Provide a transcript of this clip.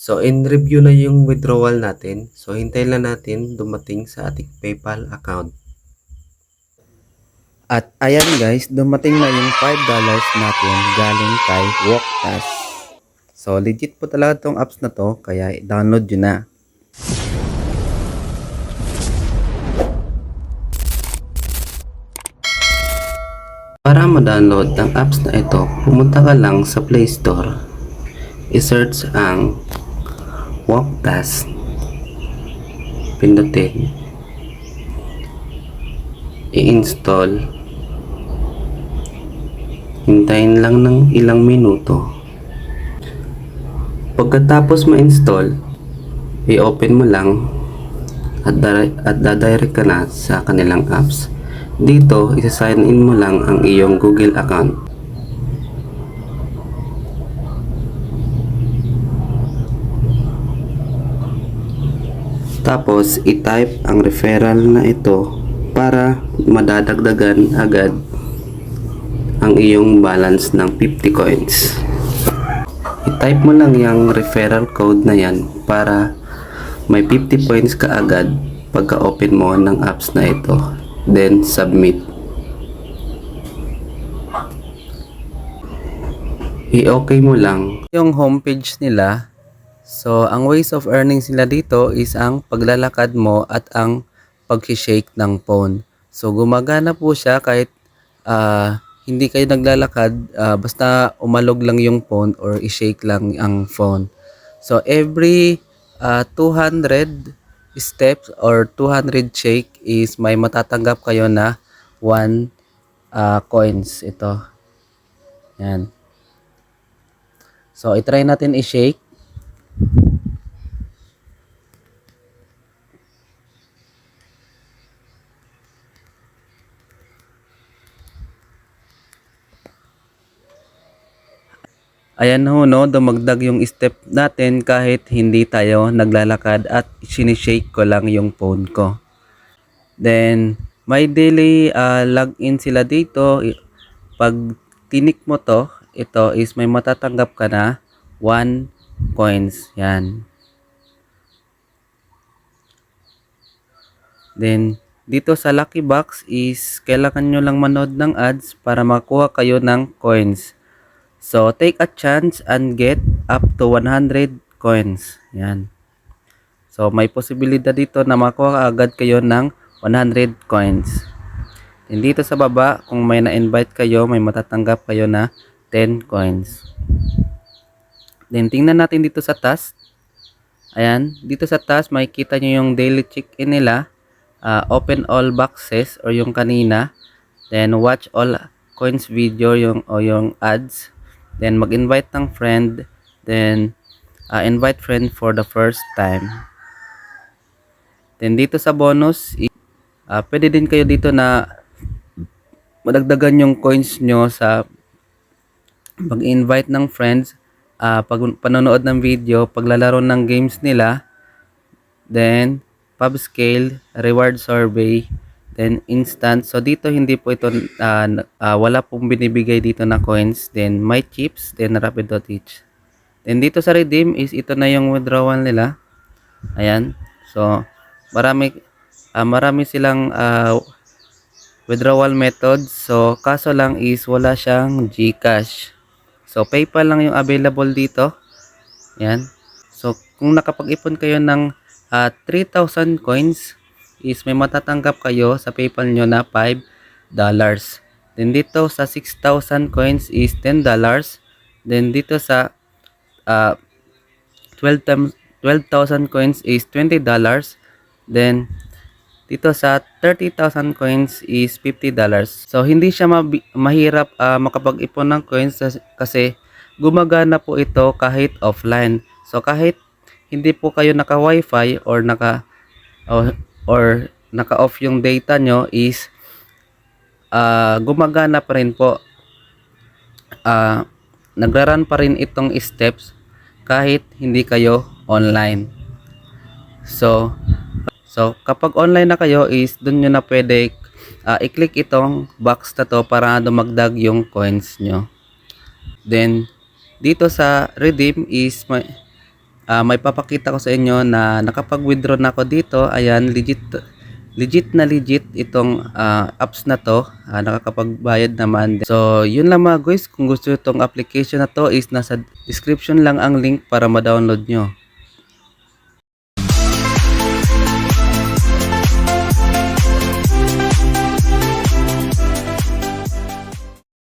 So, in review na yung withdrawal natin. So, hintayin lang natin dumating sa ating PayPal account. At ayan guys, dumating na yung $5 natin galing kay Walktas. So legit po talaga tong apps na to, kaya download nyo na. Para ma-download ang apps na ito, pumunta ka lang sa Play Store. I-search ang Walktas. Pindutin. I-install. Hintayin lang ng ilang minuto. Pagkatapos ma-install, i-open mo lang at dadirect ka na sa kanilang apps. Dito, isa-sign in mo lang ang iyong Google account. Tapos, i-type ang referral na ito para madadagdagan agad ang iyong balance ng 50 coins. I-type mo lang yung referral code na yan para may 50 points ka agad pagka-open mo ng apps na ito. Then, submit. I-okay mo lang Yung homepage nila, so ang ways of earnings nila dito is ang paglalakad mo at ang pag-shake ng phone. So gumagana po siya kahit hindi kayo naglalakad, basta umalog lang yung phone or i-shake lang ang phone. So every 200 steps or 200 shake is may matatanggap kayo na 1 coins ito. Yan. So i-try natin i-shake. Ayan ho, no, dumagdag yung step natin kahit hindi tayo naglalakad at sinishake ko lang yung phone ko. Then, may daily login sila dito. Pag tinik mo to, ito is may matatanggap ka na 1 coins. Yan. Then, dito sa Lucky Box is kailangan nyo lang manood ng ads para makuha kayo ng coins. So, take a chance and get up to 100 coins. Yan. So, may posibilidad dito na makuha agad kayo ng 100 coins. And dito sa baba, kung may na-invite kayo, may matatanggap kayo na 10 coins. Then, tingnan natin dito sa task. Ayan, dito sa task, makikita nyo yung daily check-in nila. Open all boxes or yung kanina. Then, watch all coins video yung ads. Then mag-invite ng friend, then invite friend for the first time. Then dito sa bonus, pwede din kayo dito na madagdagan yung coins nyo sa pag-invite ng friends, pag panonood ng video, paglalaro ng games nila, then pub scale, reward survey, then instant. So dito hindi po ito wala pong binibigay dito na coins. Then my chips, then rapid.teach. Then dito sa redeem is ito na yung withdrawal nila. Ayan. So marami silang withdrawal methods. So kaso lang is wala siyang GCash. So PayPal lang yung available dito. Ayan. So kung nakapag-ipon kayo ng 3,000 coins is may matatanggap kayo sa PayPal nyo na $5. Then dito sa 6,000 coins is $10. Then dito sa 12,000 coins is $20. Then dito sa 30,000 coins is $50. So hindi siya mahirap makapag-ipon ng coins kasi gumagana po ito kahit offline. So kahit hindi po kayo naka wifi or naka-off yung data nyo is gumagana pa rin po. Nagra-run pa rin itong steps kahit hindi kayo online. So kapag online na kayo is dun nyo na pwede i-click itong box na to para dumagdag yung coins nyo. Then dito sa redeem is may papakita ko sa inyo na nakapag-withdraw na ako dito. Ayan, legit itong apps na to. Nakakapagbayad naman. So, yun lang mga guys. Kung gusto itong application na to is nasa description lang ang link para ma-download nyo.